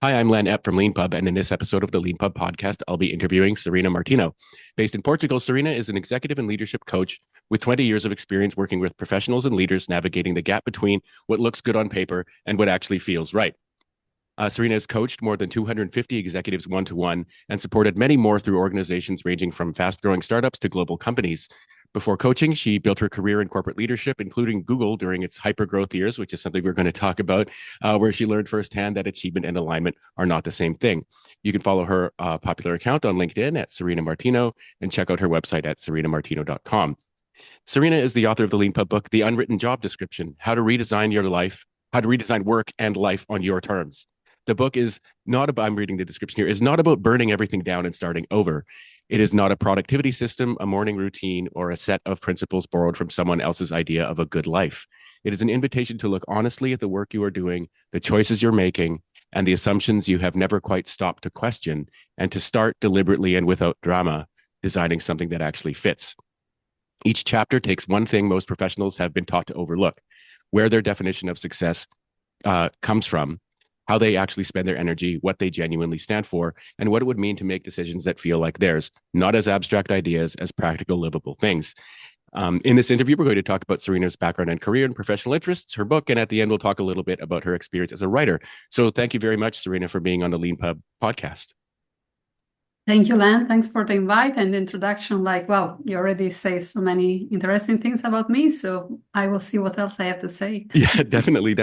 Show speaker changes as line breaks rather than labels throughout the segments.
Hi, I'm Len Epp from Leanpub, and in this episode of the Leanpub podcast, I'll be interviewing Serena Martino. Based in Portugal, Serena is an executive and leadership coach with 20 years of experience working with professionals and leaders navigating the gap between what looks good on paper and what actually feels right. Serena has coached more than 250 executives one-to-one and supported many more through organizations ranging from fast-growing startups to global companies. Before coaching, she built her career in corporate leadership, including Google during its hyper-growth years, which is something we're going to talk about, where she learned firsthand that achievement and alignment are not the same thing. You can follow her popular account on LinkedIn at Serena Martino and check out her website at serenamartino.com. Serena is the author of the Leanpub book, The Unwritten Job Description, How to Redesign Work and Life on Your Terms. The book is not about, I'm reading the description here, is not about burning everything down and starting over. It is not a productivity system, a morning routine, or a set of principles borrowed from someone else's idea of a good life. It is an invitation to look honestly at the work you are doing, the choices you're making, and the assumptions you have never quite stopped to question, and to start deliberately and without drama, designing something that actually fits. Each chapter takes one thing most professionals have been taught to overlook, where their definition of success comes from, how they actually spend their energy, what they genuinely stand for, and what it would mean to make decisions that feel like theirs, not as abstract ideas, as practical, livable things. In this interview, we're going to talk about Serena's background and career and professional interests, her book, and at the end, we'll talk a little bit about her experience as a writer. So thank you very much, Serena, for being on the Leanpub podcast.
Thank you, Len. Thanks for the invite and the introduction. Wow, you already say so many interesting things about me, so I will see what else I have to say.
Yeah, definitely.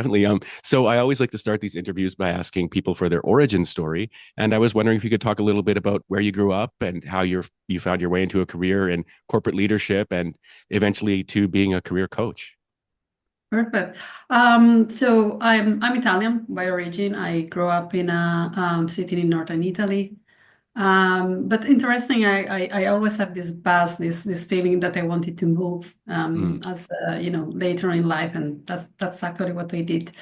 So I always like to start these interviews by asking people for their origin story, and I was wondering if you could talk a little bit about where you grew up and how you found your way into a career in corporate leadership and eventually to being a career coach.
Perfect. So I'm Italian by origin. I grew up in a city in northern Italy. But interesting, I always have this buzz, this feeling that I wanted to move as later in life, and that's actually what I did.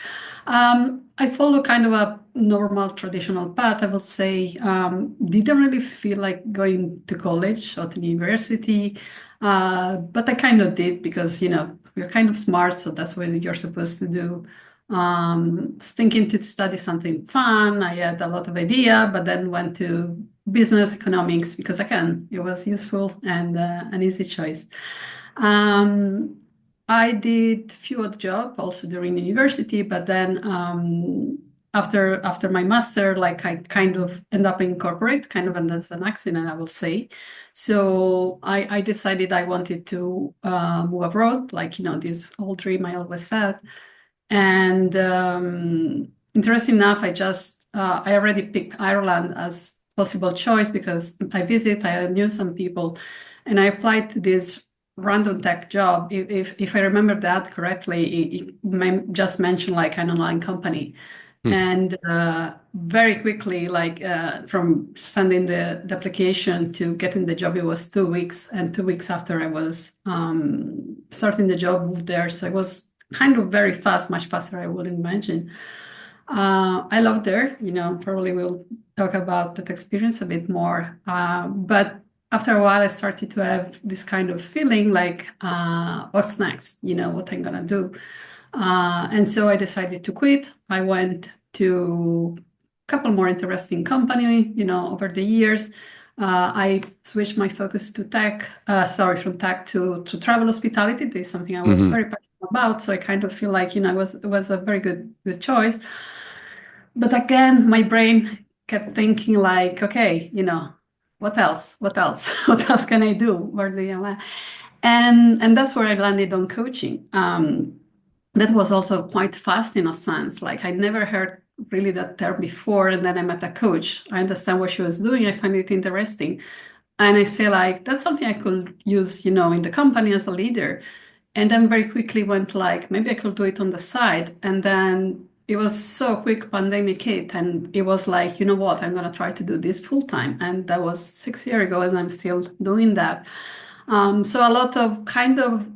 I follow kind of a normal traditional path, I would say. Didn't really feel like going to college or to university, but I kind of did because you're kind of smart, so that's what you're supposed to do. Thinking to study something fun. I had a lot of idea, but then went to business economics because again, it was useful and an easy choice. I did few odd job also during university, but then after my master, I kind of end up in corporate, kind of, and that's an accident, I will say. So I decided I wanted to move abroad, this old dream I always had. And interesting enough, I already picked Ireland as possible choice because I knew some people, and I applied to this random tech job. If I remember that correctly, it just mentioned an online company. And very quickly, from sending the application to getting the job, it was 2 weeks. And 2 weeks after I was starting the job, moved there. So it was kind of very fast, much faster I would imagine. I loved there, probably we'll talk about that experience a bit more. But after a while, I started to have this kind of feeling what's next? What I'm gonna do. And so I decided to quit. I went to a couple more interesting company, over the years. I switched my focus to from tech to travel hospitality. This is something I was very passionate about. So I kind of feel like, it was a very good choice. But again, my brain kept thinking okay, what else? What else? What else can I do? Where do you land? And that's where I landed on coaching. That was also quite fast in a sense. I never heard really that term before, and then I met a coach. I understand what she was doing. I find it interesting. And I say that's something I could use, in the company as a leader. And then very quickly went maybe I could do it on the side. And then it was so quick, pandemic hit, and it was you know what, I'm gonna try to do this full time. And that was 6 years ago, and I'm still doing that. So a lot of kind of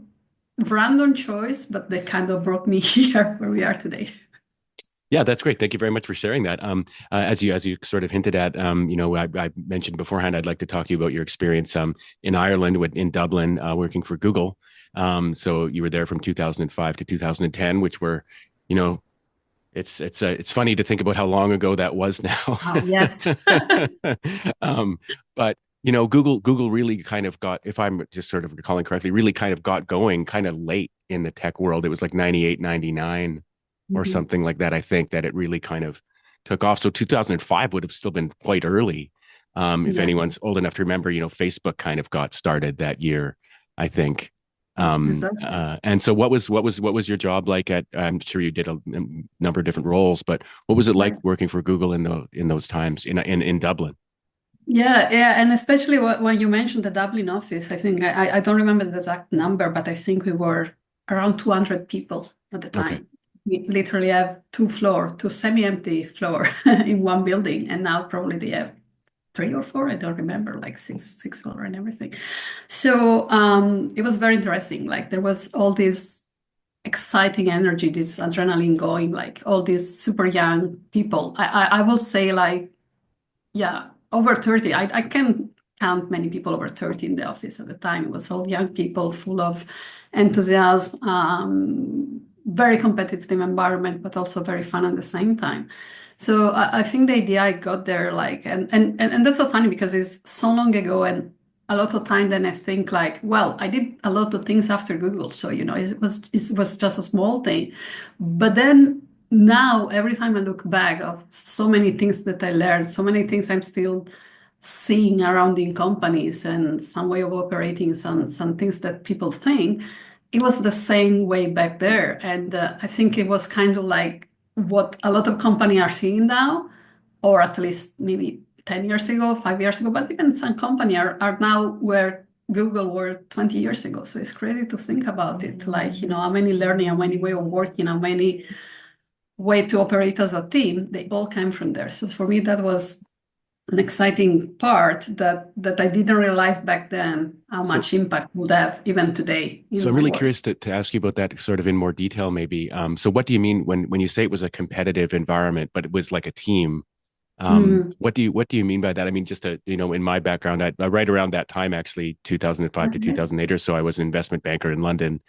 random choice, but they kind of brought me here where we are today.
Yeah, that's great. Thank you very much for sharing that. As you sort of hinted at, I mentioned beforehand, I'd like to talk to you about your experience in Ireland, in Dublin, working for Google. So you were there from 2005 to 2010, which were, It's funny to think about how long ago that was now.
Oh, yes.
um, but Google really kind of got, if I'm just sort of recalling correctly, really kind of got going kind of late in the tech world. It was like 98, 99 or
Mhm.
something like that. I think that it really kind of took off. So 2005 would have still been quite early. If
Yeah,
anyone's old enough to remember, Facebook kind of got started that year, I think.
exactly.
And so what was your job like at, I'm sure you did a number of different roles, but what was it like
Right.
working for Google in those times in Dublin?
Yeah, yeah, and especially when you mentioned the Dublin office, I think I don't remember the exact number, but I think we were around 200 people at the
Okay.
time. We literally have two semi-empty floor in one building, and now probably they have three or four. I don't remember, like six floor and everything. So it was very interesting. Like there was all this exciting energy, this adrenaline going, like all these super young people. I will say like yeah, over 30. I can count many people over 30 in the office at the time. It was all young people full of enthusiasm, very competitive environment, but also very fun at the same time. So I think the idea I got there, like, and that's so funny because it's so long ago, and a lot of time then I think like, well, I did a lot of things after Google, so it was just a small thing, but then now every time I look back of so many things that I learned, so many things I'm still seeing around in companies and some way of operating, some things that people think, it was the same way back there. And I think it was kind of like what a lot of companies are seeing now, or at least maybe 10 years ago, 5 years ago, but even some companies are now where Google were 20 years ago. So it's crazy to think about it. Like, how many learning, how many way of working, how many way to operate as a team, they all came from there. So for me, that was an exciting part that I didn't realize back then how
So
much impact would have even today
so
in
I'm
my
really
work.
curious to ask you about that sort of in more detail, maybe. So what do you mean when you say it was a competitive environment, but it was like a team?
Mm.
What do you mean by that? I mean, just to, in my background, right around that time, actually, 2005 to
Okay.
2008 or so, I was an investment banker in London,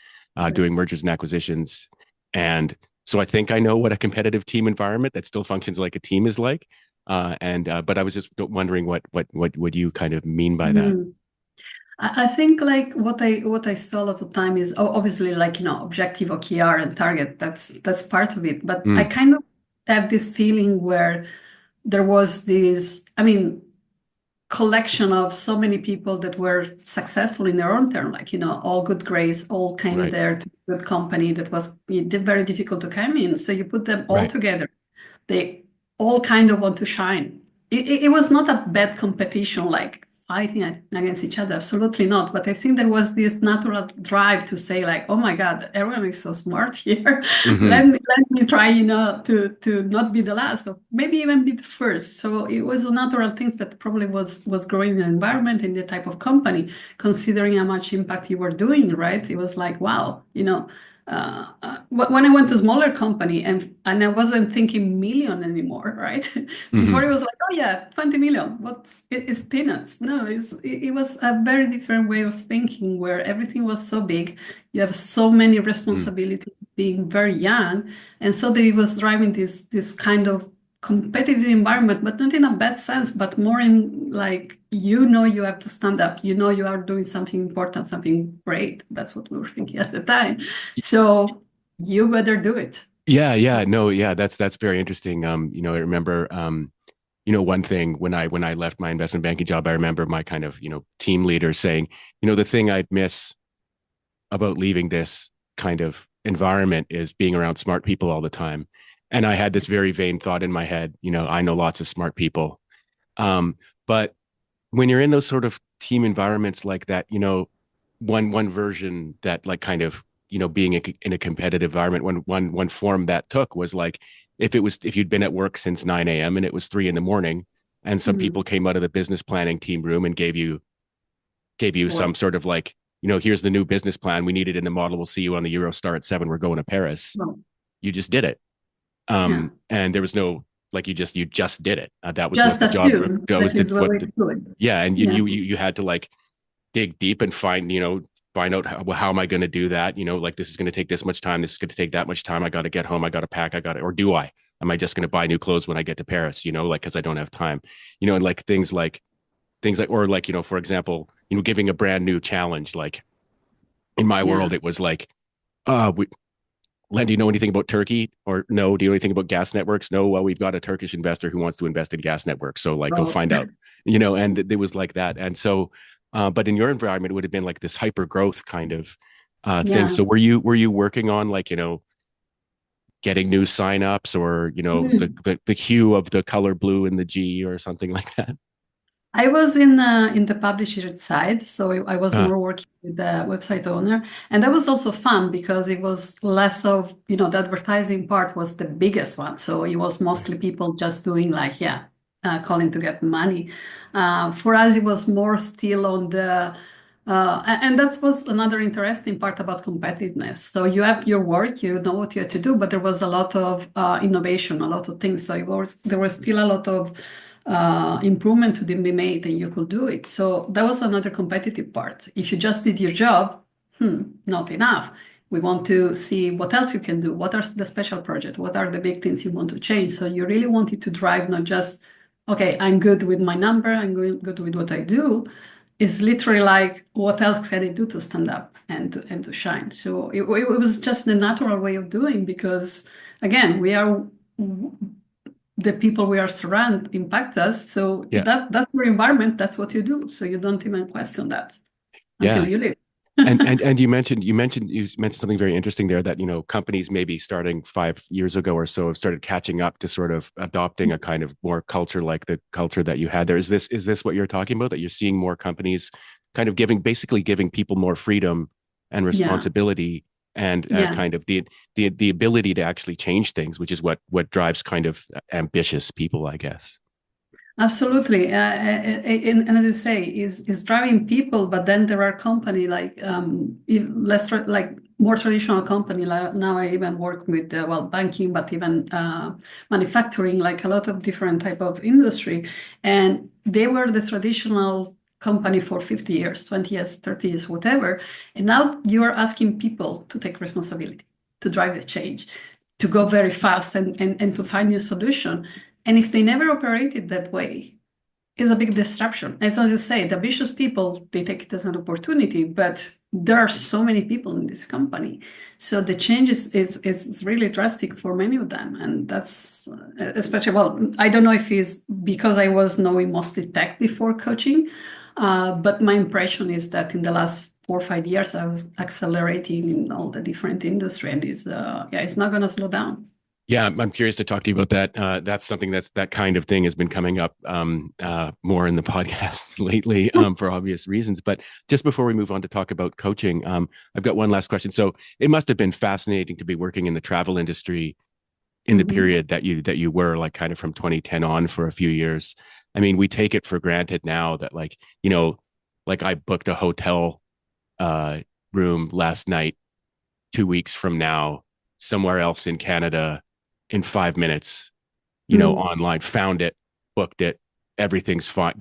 doing mergers and acquisitions. And so I think I know what a competitive team environment that still functions like a team is like. But I was just wondering what you kind of mean by that.
Mm. I think like what I saw a lot of time is obviously like objective OKR and target. That's part of it. But I
Mm,
kind of have this feeling where there was this. I mean, collection of so many people that were successful in their own term, like all good grades, all came
right,
there to a good company that was very difficult to come in. So you put them all
right.
together, they all kind of want to shine. It was not a bad competition, like fighting against each other, absolutely not. But I think there was this natural drive to say, like, oh my God, everyone is so smart here.
Hmm.
let me try, to not be the last, or maybe even be the first. So it was a natural thing that probably was growing in the environment in the type of company, considering how much impact you were doing, right? It was like, wow, when I went to smaller company and I wasn't thinking million anymore, right? Before it
Hmm.
was like, oh yeah, 20 million. It's peanuts. No, it was a very different way of thinking where everything was so big. You have so many
Mm.
responsibilities being very young. And so they was driving this kind of competitive environment, but not in a bad sense, but more in like, you have to stand up, you are doing something important, something great. That's what we were thinking at the time. So you better do it.
Yeah, yeah, no, yeah, that's very interesting. I remember, one thing when I left my investment banking job, I remember my kind of, team leader saying, the thing I'd miss about leaving this kind of environment is being around smart people all the time. And I had this very vain thought in my head, I know lots of smart people. But when you're in those sort of team environments like that, one version that like kind of being in a competitive environment, one form that took was like if you'd been at work since 9 a.m. and it was 3 in the morning, and some people
Mhm.
came out of the business planning team room and gave you some
Well,
sort of like, here's the new business plan, we need it in the model, we'll see you on the Eurostar at 7, we're going to Paris.
well,
You just did it.
yeah.
And there was no, like, you just did it. That was what
Just
the job,
assume
that was
that is the
what
way
the
to do it.
yeah, and
Yeah.
you had to like dig deep and find, find out how am I going to do that? Like this is going to take this much time. This is going to take that much time. I got to get home. I got to pack. Or do I? Am I just going to buy new clothes when I get to Paris? Like because I don't have time. And like things like, or like for example, giving a brand new challenge. Like in my
Yeah.
world, it was like, we, Len, do you know anything about Turkey? Or no, do you know anything about gas networks? No, well, we've got a Turkish investor who wants to invest in gas networks. So like, go
Oh,
find out, and it was like that. And so, but in your environment, it would have been like this hyper growth kind of thing.
yeah.
So were you working on like, getting new signups or,
Mm.
the hue of the color blue in the G or something like that?
I was in the publisher side, so I was
Uh,
more working with the website owner, and that was also fun because it was less of, the advertising part was the biggest one. So it was mostly people just doing like, yeah, calling to get money. For us, it was more still on the, and that was another interesting part about competitiveness. So you have your work, you know what you have to do, but there was a lot of innovation, a lot of things. So there was still a lot of improvement to be made and you could do it. So that was another competitive part. If you just did your job, not enough. We want to see what else you can do. What are the special projects? What are the big things you want to change? So you really wanted to drive not just, okay, I'm good with my number, good with what I do. It's literally like, what else can I do to stand up and to shine? So it was just the natural way of doing because, again, we are the people we are surrounded impact us. So
yeah.
that's your environment. That's what you do. So you don't even question that until
Yeah.
you leave.
And you mentioned something very interesting there that companies maybe starting 5 years ago or so have started catching up to sort of adopting a kind of more culture like the culture that you had there. Is this what you're talking about, that you're seeing more companies kind of basically giving people more freedom and
Yeah,
responsibility and
yeah.
kind of the ability to actually change things, which is what drives kind of ambitious people, I guess.
Absolutely, and as you say, is driving people. But then there are company like like more traditional company. Like now I even work with well banking, but even manufacturing, like a lot of different type of industry, and they were the traditional company for 50 years, 20 years, 30 years, whatever. And now you are asking people to take responsibility, to drive the change, to go very fast and to find new solution. And if they never operated that way, it's a big disruption. As you say, the ambitious people, they take it as an opportunity, but there are so many people in this company. So the change is really drastic for many of them. And that's especially, well, I don't know if it's because I was knowing mostly tech before coaching, but my impression is that in the last 4 or 5 years, I was accelerating in all the different industry and it's not going to slow down.
Yeah, I'm curious to talk to you about that. That's something that kind of thing has been coming up more in the podcast lately for obvious reasons. But just before we move on to talk about coaching, I've got one last question. So it must have been fascinating to be working in the travel industry in the
Mhm.
period that you were like kind of from 2010 on for a few years. I mean, we take it for granted now that like I booked a hotel uh, room last night 2 weeks from now somewhere else in Canada in 5 minutes,
Mm.
online, found it, booked it, everything's fine,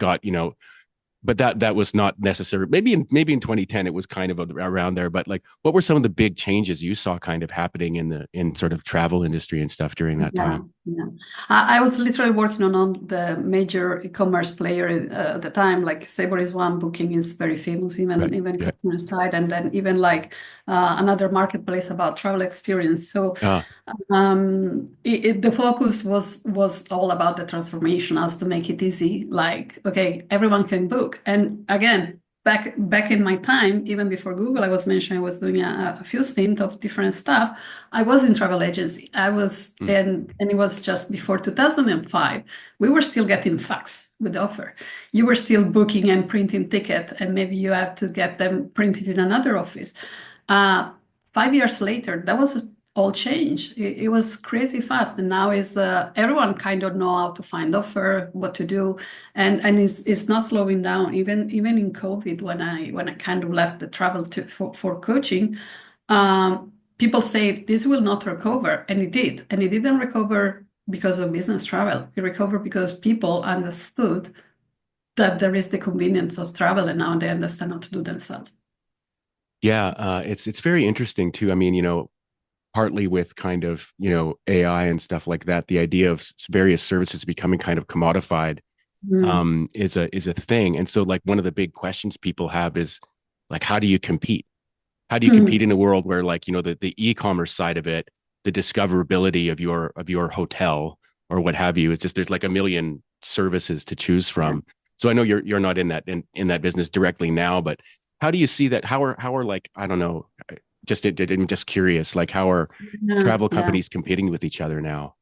but that was not necessary. Maybe in 2010 it was kind of around there, but like what were some of the big changes you saw kind of happening in sort of travel industry and stuff during that
Yeah,
time?
yeah. I was literally working on all the major e-commerce player at the time. Like Sabre is one, Booking is very famous,
Right.
even
Yeah.
customer side, and then even like another marketplace about travel experience. So
Uh,
the focus was all about the transformation, as to make it easy. Like, okay, everyone can book, and again. Back in my time, even before Google, I was mentioning I was doing a few stints of different stuff. I was in travel agency. I was,
mm,
and it was just before 2005. We were still getting fax with the offer. You were still booking and printing ticket, and maybe you have to get them printed in another office. Uh, 5 years later, that was all changed. It was crazy fast, and now is everyone kind of know how to find offer, what to do, and it's not slowing down. Even in COVID, when I kind of left the travel for coaching. People say this will not recover, and it did. And it didn't recover because of business travel. It recovered because people understood that there is the convenience of travel, and now they understand how to do themselves.
Yeah, it's very interesting too. I mean, partly with kind of AI and stuff like that, the idea of various services becoming kind of commodified
Mm.
is a thing. And so, like, one of the big questions people have is like, how do you compete? How do you compete
Hmm.
in a world where, like, the e-commerce side of it, the discoverability of your hotel or what have you, is just there's like a million services to choose
Yeah.
from. So I know you're not in that business directly now, but how do you see that? How are like, I don't know, I'm just curious, like, how are
Yeah.
travel
Yeah.
companies competing with each other now?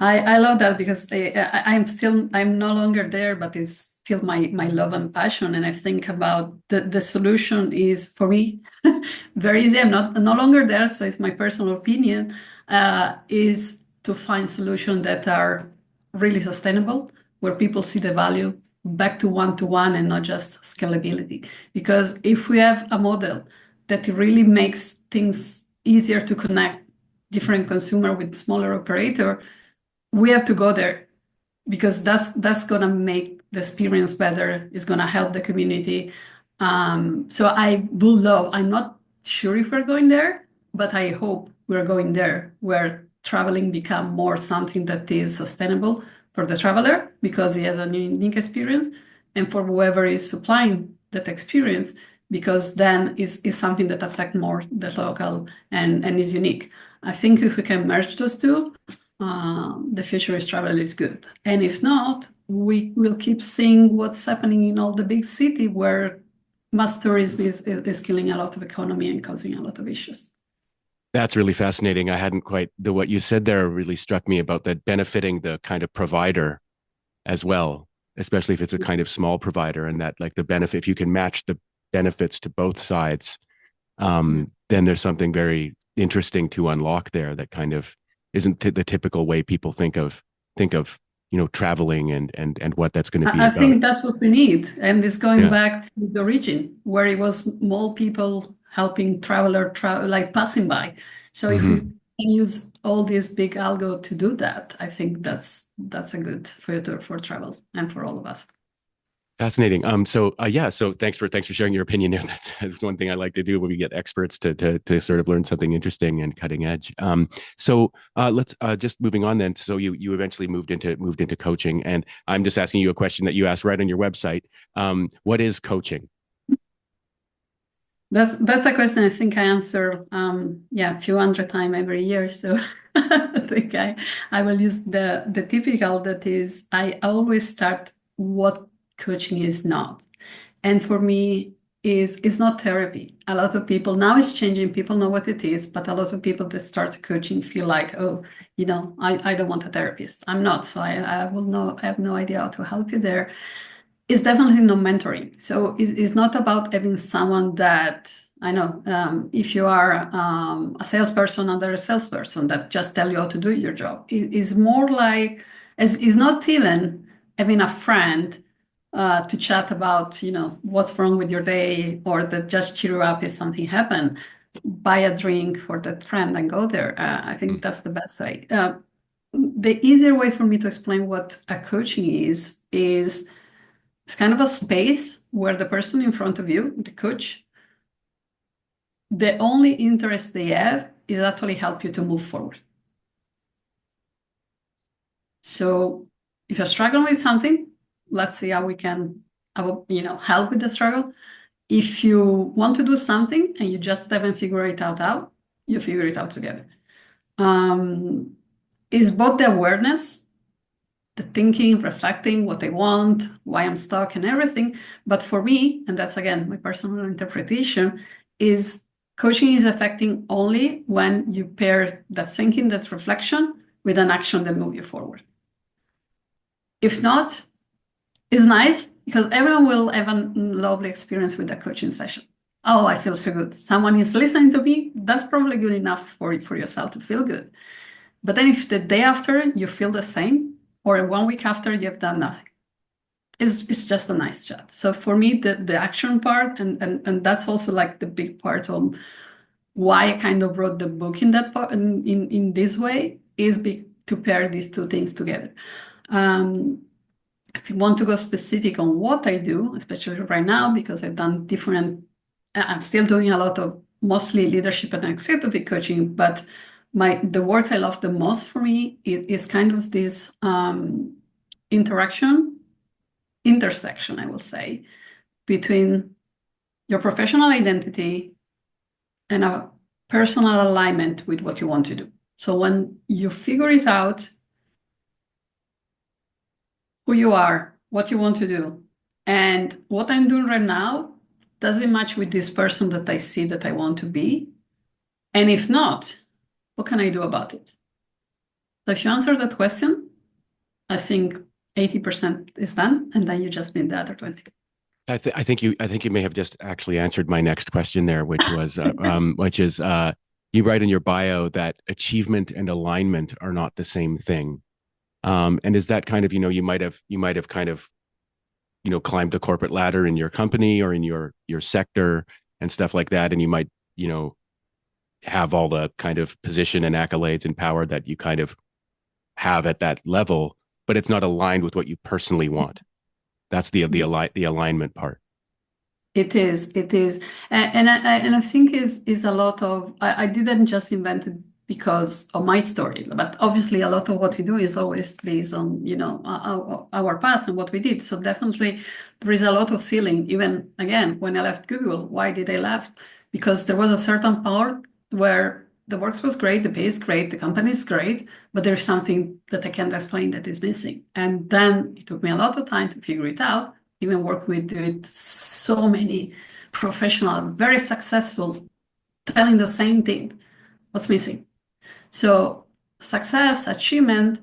I love that because I'm no longer there, but it's still my love and passion. And I think about the solution is for me very easy. I'm not no longer there, so it's my personal opinion. Is to find solutions that are really sustainable, where people see the value back to one and not just scalability. Because if we have a model that really makes things easier to connect different consumer with smaller operator, we have to go there because that's gonna make the experience better. It's gonna help the community. So I would love. I'm not sure if we're going there, but I hope we're going there where traveling become more something that is sustainable for the traveler because he has a unique experience, and for whoever is supplying that experience because then is something that affect more the local and is unique. I think if we can merge those two, the future is travel is good. And if not, we will keep seeing what's happening in all the big city where mass tourism is killing a lot of economy and causing a lot of issues.
That's really fascinating. I hadn't quite the what you said there really struck me about that benefiting the kind of provider as well, especially if it's a kind of small provider, and that, like, the benefit, if you can match the benefits to both sides,
Yeah.
then there's something very interesting to unlock there that kind of isn't the typical way people think of traveling and what that's going to be
I
about.
think that's what we need. And it's going
Yeah.
back to the origin where it was small people helping like passing by. So if we
Hmm.
can use all these big algo to do that, I think that's a good future for travel and for all of us.
Fascinating. So thanks for sharing your opinion there. That's one thing I like to do when we get experts to sort of learn something interesting and cutting edge. Let's just moving on then. So you eventually moved into coaching, and I'm just asking you a question that you asked right on your website. What is coaching?
That's a question I think I answer a few hundred times every year. So I think I will use the typical that is I always start what coaching is not. And for me is it's not therapy. A lot of people now it's changing, people know what it is, but a lot of people that start coaching feel like, oh, I don't want a therapist. I'm not. So I have no idea how to help you there. It's definitely not mentoring. So it's not about having someone that I know if you are a salesperson under a salesperson that just tell you how to do your job. It's more like it's not even having a friend to chat about what's wrong with your day or that just cheer you up if something happened. Buy a drink for that friend and go there. I think that's the best way. The easier way for me to explain what a coaching is it's kind of a space where the person in front of you, the coach, the only interest they have is actually help you to move forward. So if you're struggling with something, let's see how we can help with the struggle. If you want to do something and you just haven't figured it out, you figure it out together. Um, is both the awareness, the thinking, reflecting what I want, why I'm stuck, and everything. But for me, and that's again my personal interpretation, is coaching is affecting only when you pair the thinking, that reflection, with an action that move you forward. If not, it's nice because everyone will have a lovely experience with the coaching session. Oh, I feel so good. Someone is listening to me. That's probably good enough for yourself to feel good. But then if the day after you feel the same, or 1 week after you've done nothing, it's just a nice chat. So for me, the action part, and that's also like the big part of why I kind of wrote the book in that part in this way is to pair these two things together. Um, if you want to go specific on what I do, especially right now, because I've done different I'm still doing a lot of mostly leadership and executive coaching, but the work I love the most for me is kind of this intersection, I will say, between your professional identity and a personal alignment with what you want to do. So when you figure it out, who you are, what you want to do, and what I'm doing right now, does it match with this person that I see that I want to be? And if not, what can I do about it? So if you answer that question, I think 80% is done, and then you just need the other 20.
I think you may have just actually answered my next question there, which was you write in your bio that achievement and alignment are not the same thing. And is that kind of, you might have kind of, climbed the corporate ladder in your company or in your sector and stuff like that, and you might, have all the kind of position and accolades and power that you kind of have at that level, but it's not aligned with what you personally want. That's the alignment part.
It is, and I think is a lot of I didn't just invent it because of my story, but obviously a lot of what we do is always based on our past and what we did. So definitely there is a lot of feeling. Even again, when I left Google, why did I left? Because there was a certain part where the work was great, the pay is great, the company is great, but there's something that I can't explain that is missing. And then it took me a lot of time to figure it out. Even work with so many professional, very successful, telling the same thing. What's missing? So success, achievement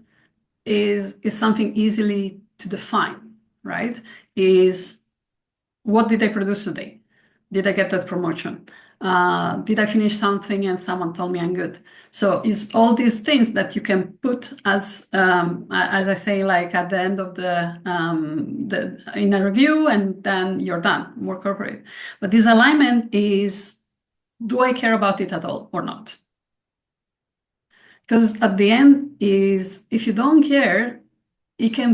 is something easily to define, right? Is what did I produce today? Did I get that promotion? Did I finish something and someone told me I'm good? So it's all these things that you can put as I say, like at the end of in a review, and then you're done, more corporate. But this alignment is, do I care about it at all or not? Because at the end is, if you don't care, it can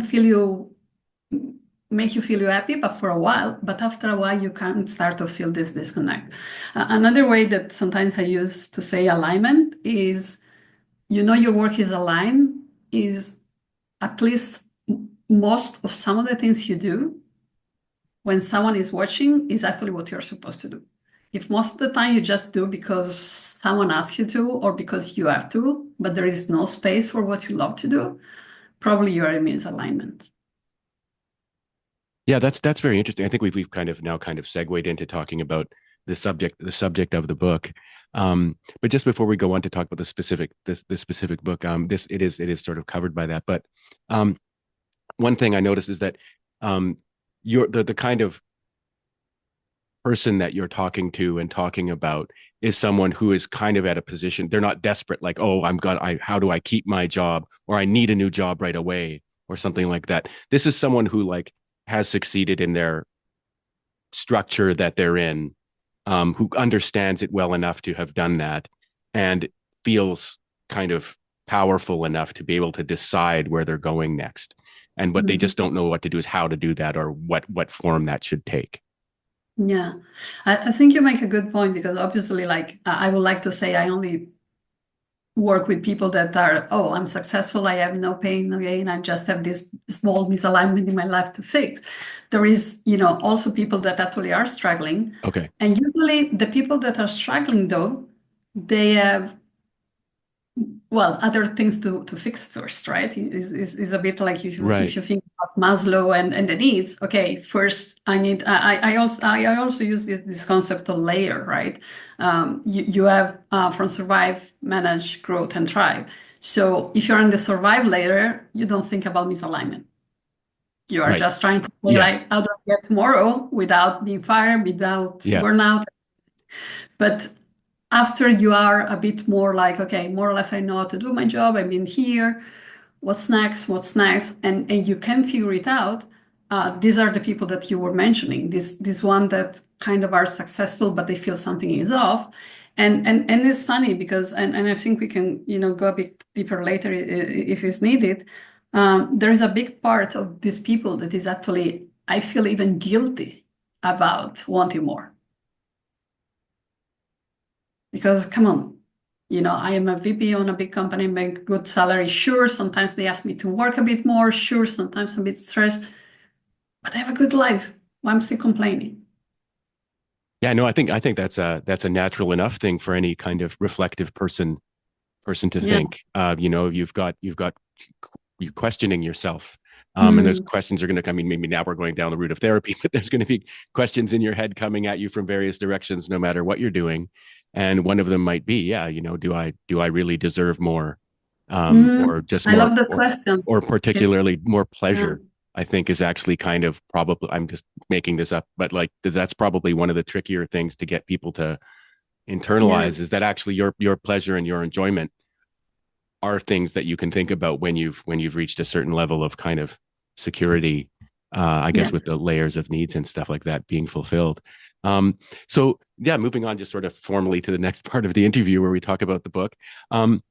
make you feel happy, but for a while. But after a while, you can start to feel this disconnect. Another way that sometimes I use to say alignment is, your work is aligned, is at least most of some of the things you do when someone is watching is actually what you're supposed to do. If most of the time you just do because someone asks you to or because you have to, but there is no space for what you love to do, probably you're in misalignment.
Yeah, that's very interesting. I think we've kind of segued into talking about the subject of the book. But just before we go on to talk about the specific book, it is sort of covered by that. But one thing I noticed is that you're the kind of person that you're talking to and talking about is someone who is kind of at a position, they're not desperate, like, oh, how do I keep my job, or I need a new job right away, or something like that. This is someone who like has succeeded in their structure that they're in, who understands it well enough to have done that and feels kind of powerful enough to be able to decide where they're going next. And what they just don't know what to do is how to do that, or what form that should take.
Yeah, I think you make a good point, because obviously, like, I would like to say I only work with people that are, oh, I'm successful, I have no pain, no gain, I just have this small misalignment in my life to fix. There is, also people that actually are struggling.
Okay.
And usually the people that are struggling, though, they have, well, other things to fix first, right? Is a bit like if you think about Maslow and the needs. Okay, first I also use this concept of layer, right? You have from survive, manage, growth, and thrive. So if you're in the survive layer, you don't think about misalignment. You are just trying to say, like, how do I get tomorrow without being fired, without burnout? But after you are a bit more like, okay, more or less I know how to do my job, I've been here, what's next, and you can figure it out. These are the people that you were mentioning, this one that kind of are successful, but they feel something is off. And it's funny because, and I think we can, go a bit deeper later if it's needed. There is a big part of these people that is actually, I feel, even guilty about wanting more. Because come on, I am a VP on a big company, make good salary. Sure, sometimes they ask me to work a bit more. Sure, sometimes I'm a bit stressed, but I have a good life. Why I'm still complaining?
Yeah, no, I think that's a natural enough thing for any kind of reflective person to
Yeah.
think. You've got you questioning yourself. And those
Mm,
questions are going to come. I mean, maybe now we're going down the route of therapy, but there's going to be questions in your head coming at you from various directions, no matter what you're doing. And one of them might be, yeah, do I really deserve more, or just
I
more,
love the question.
or
It,
particularly more
yeah,
pleasure? I think is actually kind of probably. I'm just making this up, but like that's probably one of the trickier things to get people to
yeah,
internalize is that actually your pleasure and your enjoyment are things that you can think about when you've reached a certain level of kind of security, I
yeah.
guess with the layers of needs and stuff like that being fulfilled. So yeah, moving on just sort of formally to the next part of the interview where we talk about the book. um,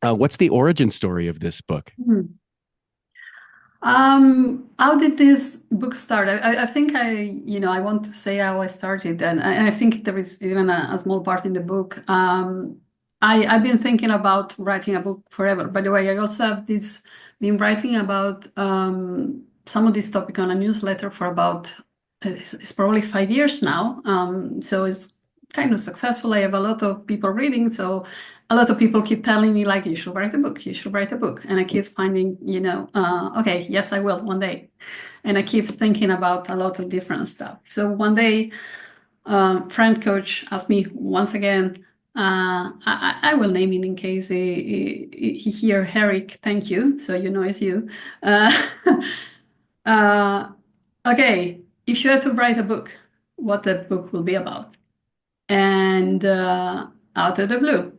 what's the origin story of this book?
Hmm. How did this book start? I think I want to say how I started, and I think there is even a small part in the book. I've been thinking about writing a book forever. By the way, I also have been writing about some of this topic on a newsletter for about it's probably 5 years now. So it's kind of successful. I have a lot of people reading, so a lot of people keep telling me like, you should write a book, you should write a book. And I keep finding, okay, yes, I will one day. And I keep thinking about a lot of different stuff. So one day, friend coach asked me once again, I will name it in case he hear Eric, thank you. So it's you. Uh, uh, okay, if you had to write a book, what that book will be about? And out of the blue,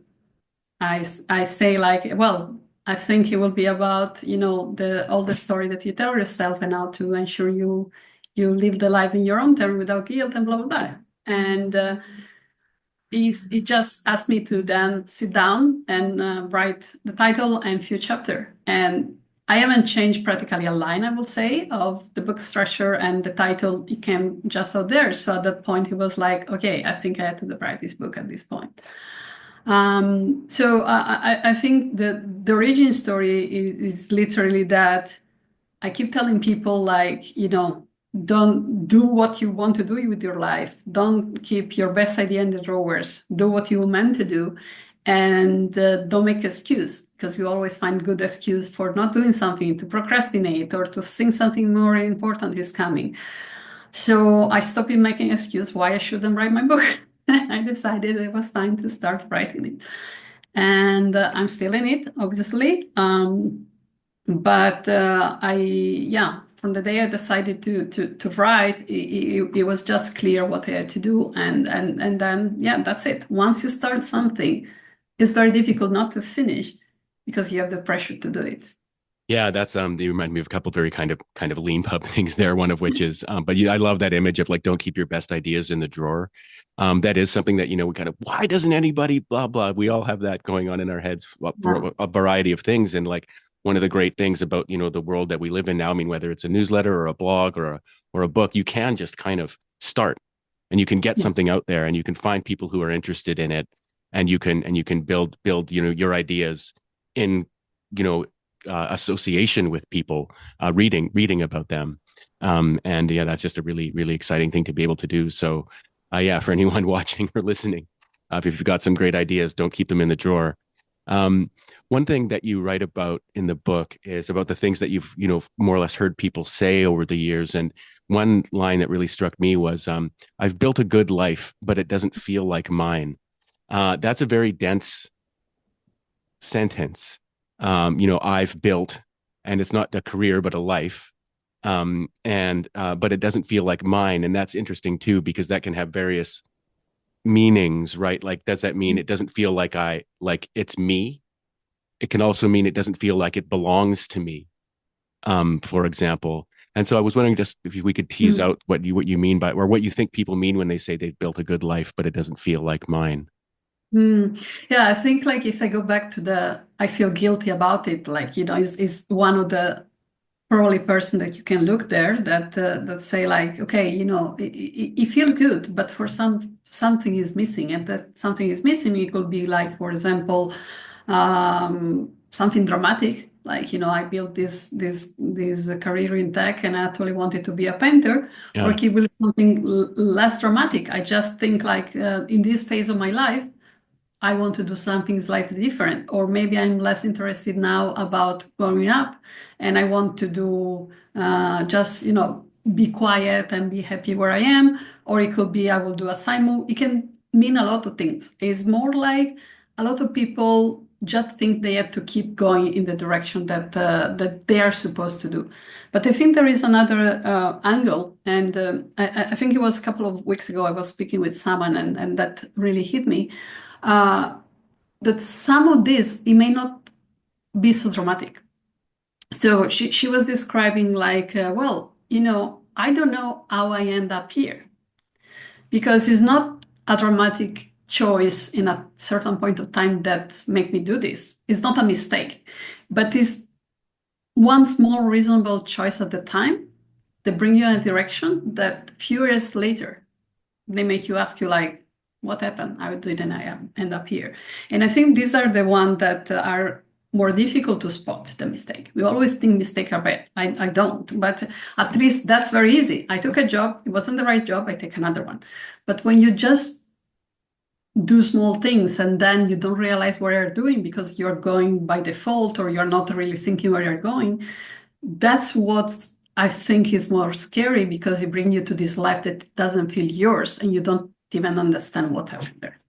I say like, well, I think it will be about, the all the story that you tell yourself and how to ensure you live the life in your own terms without guilt and blah blah blah. And he just asked me to then sit down and write the title and few chapter. And I haven't changed practically a line, I will say, of the book structure and the title. It came just out there. So at that point, he was like, okay, I think I had to write this book at this point. So I think the origin story is literally that I keep telling people like, don't do what you want to do with your life. Don't keep your best idea in the drawers. Do what you meant to do, and don't make excuse because you always find good excuse for not doing something, to procrastinate, or to think something more important is coming. So I stopped making excuse why I shouldn't write my book. I decided it was time to start writing it, and I'm still in it, obviously. But yeah, from the day I decided to write, it was just clear what I had to do, and then yeah, that's it. Once you start something, it's very difficult not to finish because you have the pressure to do it.
Yeah, that's they remind me of a couple of very kind of lean pub things there. One of which is, but yeah, I love that image of like, don't keep your best ideas in the drawer. That is something that we kind of, why doesn't anybody blah blah? We all have that going on in our heads
Yeah.
for a variety of things. And like one of the great things about the world that we live in now. I mean, whether it's a newsletter or a blog or a book, you can just kind of start and you can get
Yeah.
something out there and you can find people who are interested in it, and you can build your ideas in you know association with people, reading about them. And yeah, that's just a really, really exciting thing to be able to do. So, yeah, for anyone watching or listening, if you've got some great ideas, don't keep them in the drawer. Um, One thing that you write about in the book is about the things that you've, more or less heard people say over the years. And one line that really struck me was, I've built a good life, but it doesn't feel like mine. That's a very dense sentence. I've built, and it's not a career but a life. And But it doesn't feel like mine, and that's interesting too because that can have various meanings, right? Like, does that mean it doesn't feel like it's me? It can also mean it doesn't feel like it belongs to me, for example. And so I was wondering just if we could tease
Mm.
out what you mean by, or what you think people mean when they say they've built a good life, but it doesn't feel like mine.
Yeah, I think like if I go back to I feel guilty about it, like, is one of the probably person that you can look there that say like, okay, it feels good, but for something is missing, and that something is missing. It could be like, for example, something dramatic, like I built this career in tech, and I actually wanted to be a painter. Or
Yeah.
it could be something less dramatic. I just think like in this phase of my life, I want to do something slightly different, or maybe I'm less interested now about growing up, and I want to do just be quiet and be happy where I am. Or it could be I will do a side move. It can mean a lot of things. It's more like a lot of people just think they have to keep going in the direction that they are supposed to do. But I think there is another angle, and I think it was a couple of weeks ago I was speaking with someone, and that really hit me. That some of this, it may not be so dramatic. So she was describing like, well, I don't know how I end up here, because it's not a dramatic choice in a certain point of time that make me do this. It's not a mistake, but it's one small reasonable choice at the time that bring you in a direction that few years later, they make you ask you like, what happened? How didn't I end up here? And I think these are the ones that are more difficult to spot the mistake. We always think mistakes are bad. I don't, but at least that's very easy. I took a job, it wasn't the right job, I take another one. But when you just do small things and then you don't realize what you're doing because you're going by default, or you're not really thinking where you're going, that's what I think is more scary, because it brings you to this life that doesn't feel yours, and you don't even understand what happened there.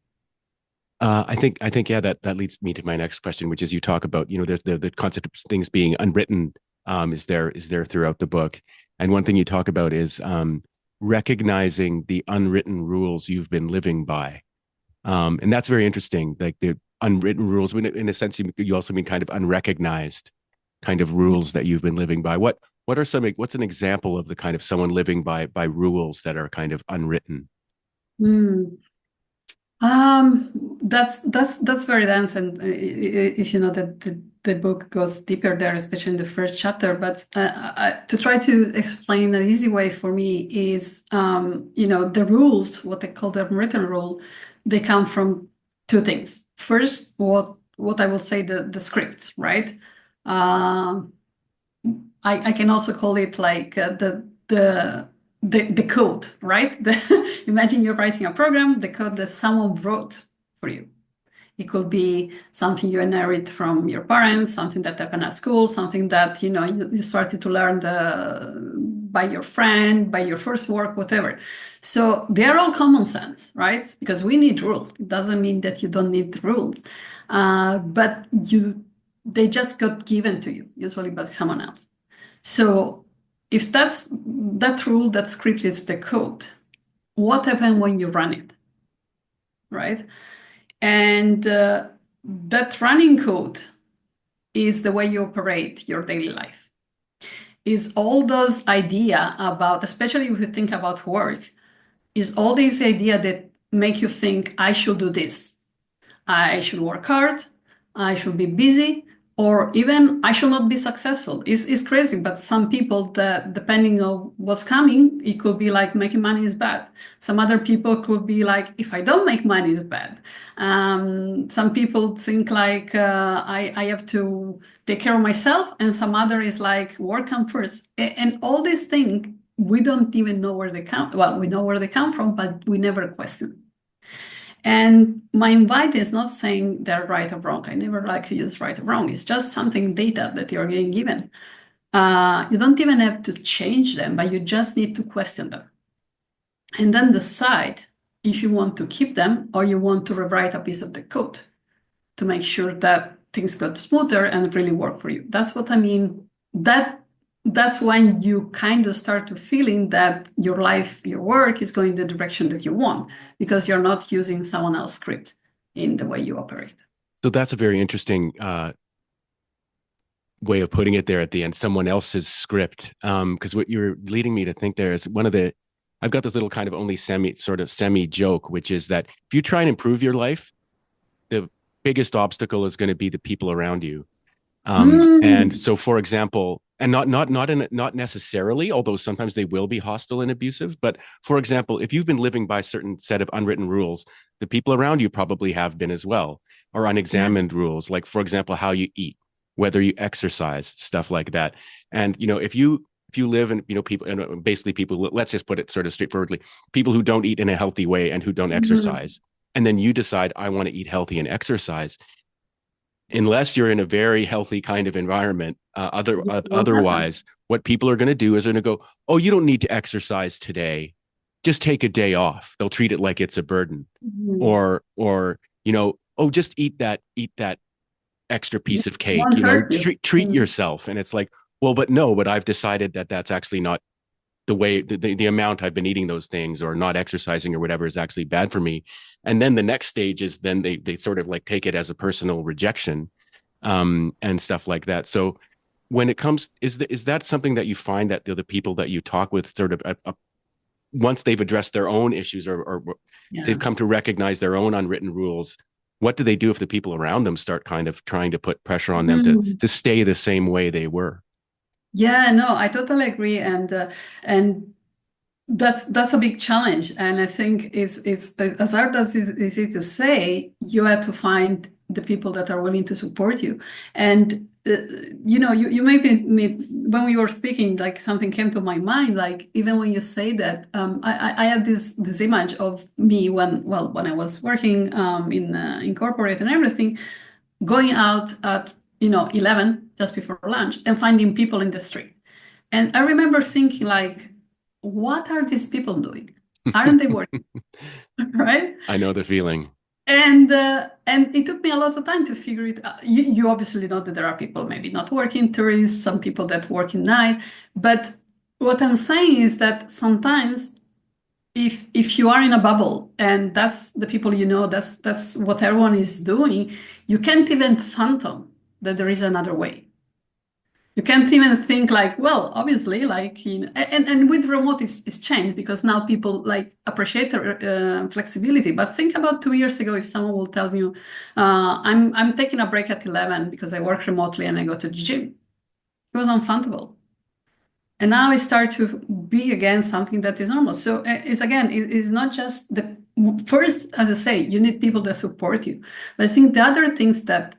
I think, yeah, that leads me to my next question, which is you talk about, there's the concept of things being unwritten, is there throughout the book. And one thing you talk about is recognizing the unwritten rules you've been living by. And that's very interesting. Like the unwritten rules, in a sense, you also mean kind of unrecognized kind of rules that you've been living by. What's an example of the kind of someone living by rules that are kind of unwritten?
Mm. That's very dense, and if you know that the book goes deeper there, especially in the first chapter. But to try to explain an easy way for me is, the rules, what they call the written rule, they come from two things. First, what I will say the script, right? I can also call it like the code, right? Imagine you're writing a program, the code that someone wrote for you. It could be something you inherit from your parents, something that happened at school, something that you started to learn by your friend, by your first work, whatever. So they're all common sense, right? Because we need rules. It doesn't mean that you don't need rules, but they just got given to you, usually by someone else. So if that rule, that script is the code, what happens when you run it, right? And that running code is the way you operate your daily life. Is all those idea about, especially if you think about work, is all this idea that make you think, I should do this. I should work hard. I should be busy. Or even I should not be successful. It's crazy, but some people, that depending on what's coming, it could be like making money is bad. Some other people could be like, if I don't make money, is bad. Some people think like I have to take care of myself, and some other is like work come first. And all these things, we don't even know where they come. Well, we know where they come from, but we never question. And my invite is not saying they're right or wrong. I never like to use right or wrong. It's just something data that you're getting given. You don't even have to change them, but you just need to question them. And then decide if you want to keep them or you want to rewrite a piece of the code to make sure that things go smoother and really work for you. That's what I mean. That's when you kind of start to feeling that your life, your work is going the direction that you want, because you're not using someone else's script in the way you operate.
So that's a very interesting way of putting it there at the end, someone else's script. Because what you're leading me to think there is I've got this little kind of only semi joke, which is that if you try and improve your life, the biggest obstacle is going to be the people around you. And so, for example, and not necessarily, although sometimes they will be hostile and abusive. But for example, if you've been living by a certain set of unwritten rules, the people around you probably have been as well, or
Yeah.
unexamined rules, like for example, how you eat, whether you exercise, stuff like that. And if you live in people, and basically people, let's just put it sort of straightforwardly, people who don't eat in a healthy way and who don't
Mhm.
exercise, and then you decide I want to eat healthy and exercise, unless you're in a very healthy kind of environment.
It won't happen.
Otherwise, what people are going to do is they're going to go, "Oh, you don't need to exercise today. Just take a day off." They'll treat it like it's a burden,
Mhm.
or "Oh, just eat that extra
Yeah,
piece of
it
cake.
won't hurt you.
Treat
Mhm.
yourself." And it's like, well, but no, but I've decided that that's actually not the way, the amount I've been eating those things or not exercising or whatever is actually bad for me. And then the next stage is then they sort of like take it as a personal rejection, and stuff like that. So when it comes, is that something that you find that the people that you talk with sort of once they've addressed their own issues, or
Yeah.
they've come to recognize their own unwritten rules, what do they do if the people around them start kind of trying to put pressure on them to
Mhm.
stay the same way they were?
Yeah, no, I totally agree, and that's a big challenge. And I think is as hard as is it to say, you have to find the people that are willing to support you. And you maybe when we were speaking, like something came to my mind. Like even when you say that, I have this image of me when I was working in corporate and everything, going out at 11 just before lunch and finding people in the street. And I remember thinking like, what are these people doing? Aren't they working? Right?
I know the feeling.
And it took me a lot of time to figure it out. You obviously know that there are people maybe not working, tourists, some people that work in night. But what I'm saying is that sometimes if you are in a bubble and that's the people that's what everyone is doing, you can't even fathom that there is another way. You can't even think like, well, obviously, like, and with remote it's changed because now people like appreciate the flexibility. But think about 2 years ago, if someone will tell you, I'm taking a break at 11 because I work remotely and I go to the gym. It was unthinkable. And now it starts to be again something that is normal. So it's again, it's not just the first, as I say, you need people that support you. But I think the other things that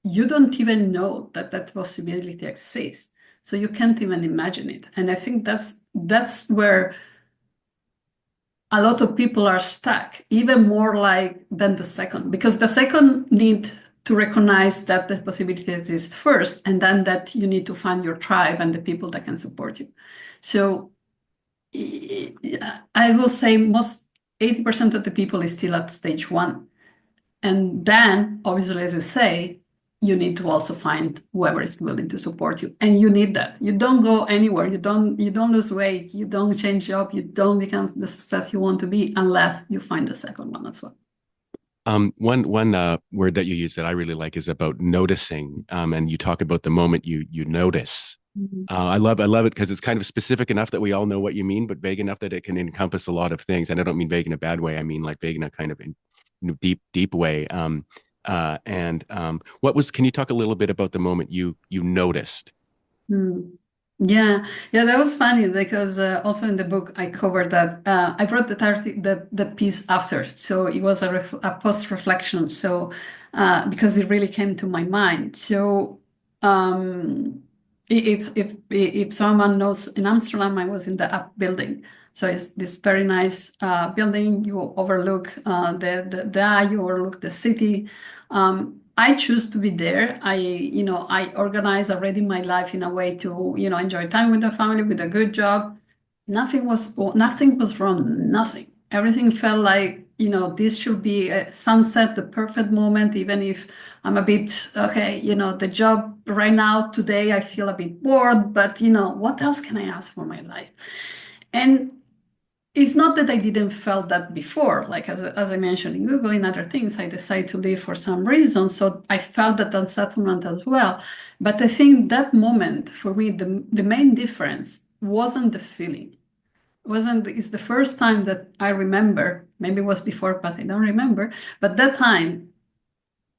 you don't even know that possibility exists. So you can't even imagine it. And I think that's where a lot of people are stuck, even more like than the second, because the second need to recognize that the possibility exists first, and then that you need to find your tribe and the people that can support you. So I will say most 80% of the people is still at stage one. And then, obviously, as you say, you need to also find whoever is willing to support you. And you need that. You don't go anywhere. You don't lose weight. You don't change job. You don't become the success you want to be unless you find the second one as well.
One word that you use that I really like is about noticing. And you talk about the moment you notice.
Mhm.
I love it because it's kind of specific enough that we all know what you mean, but vague enough that it can encompass a lot of things. And I don't mean vague in a bad way. I mean like vague in a kind of deep way. And what was? Can you talk a little bit about the moment you noticed?
Hmm. Yeah, that was funny because also in the book I covered that I wrote the piece after, so it was a post reflection. So because it really came to my mind. So if someone knows, in Amsterdam, I was in the up building. So it's this very nice building. You overlook the eye, you overlook the city. I choose to be there. I organize already my life in a way to, enjoy time with the family, with a good job. Nothing was wrong. Nothing. Everything felt like, this should be a sunset, the perfect moment, even if I'm a bit, okay, the job right now, today, I feel a bit bored, but, what else can I ask for my life? And it's not that I didn't felt that before. Like as I mentioned in Google, in other things, I decided to leave for some reason. So I felt that unsettlement as well. But I think that moment for me, the main difference wasn't the feeling. Wasn't It's the first time that I remember, maybe it was before, but I don't remember. But that time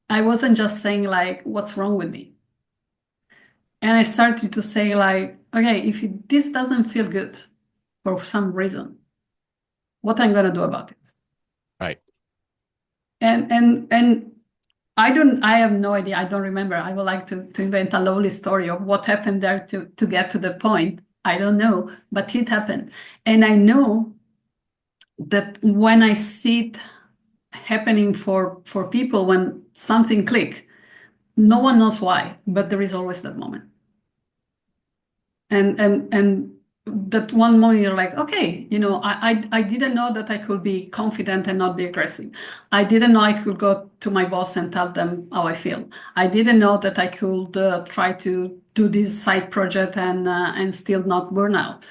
I wasn't just saying like, what's wrong with me? And I started to say like, okay, if this doesn't feel good for some reason, what I'm gonna do about it?
Right.
And I have no idea. I don't remember. I would like to invent a lovely story of what happened there to get to the point. I don't know, but it happened. And I know that when I see it happening for people, when something click, no one knows why, but there is always that moment. And that one moment you're like, okay, I didn't know that I could be confident and not be aggressive. I didn't know I could go to my boss and tell them how I feel. I didn't know that I could try to do this side project and still not burn out.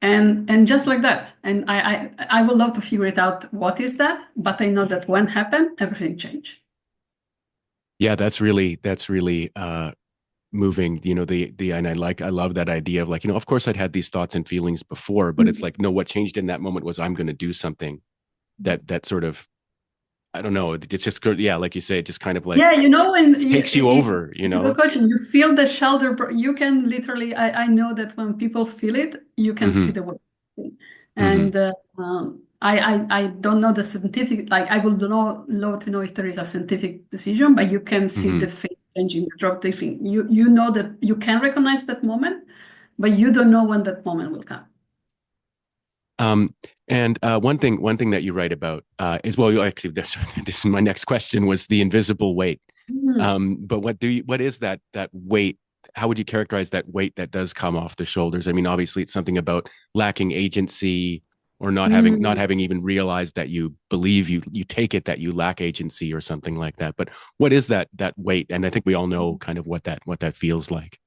And just like that. And I would love to figure it out what is that, but I know that when happened, everything changed.
Yeah, that's really moving, the and I love that idea of like, of course I'd had these thoughts and feelings before, but it's
Mhm.
like, no, what changed in that moment was I'm going to do something that sort of, I don't know, it's just good. Yeah, like you say, it just kind of like
Yeah, when
takes you over,
you go coaching, you feel the shoulder. You can literally. I know that when people feel it, you can see
Hmm.
the way.
Hmm.
And I don't know the scientific. Like I would love to know if there is a scientific decision, but you can see the
Hmm.
face changing, the drop different. You know that you can recognize that moment, but you don't know when that moment will come.
Um, and one thing that you write about is, well, you actually, this is my next question, was the invisible weight.
Mhm.
But what is that weight? How would you characterize that weight that does come off the shoulders? I mean, obviously, it's something about lacking agency or not having even realized that you believe you take it that you lack agency or something like that. But what is that weight? And I think we all know kind of what that feels like.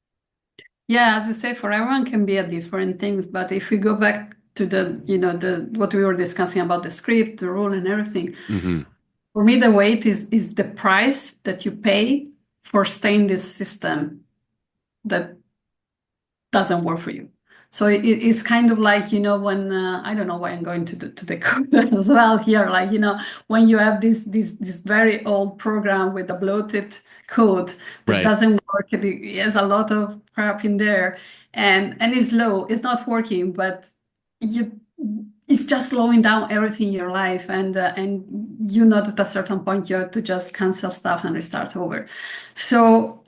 Yeah, as you say, for everyone can be a different things. But if we go back to the what we were discussing about the script, the rule, and everything,
Hmm.
for me, the weight is the price that you pay for staying in this system that doesn't work for you. So it's kind of like, when I don't know why I'm going to the code as well here, like, when you have this very old program with a bloated code that
Right.
doesn't work, it has a lot of crap in there and it's low, it's not working, but you it's just slowing down everything in your life and you know that at a certain point you have to just cancel stuff and restart over. So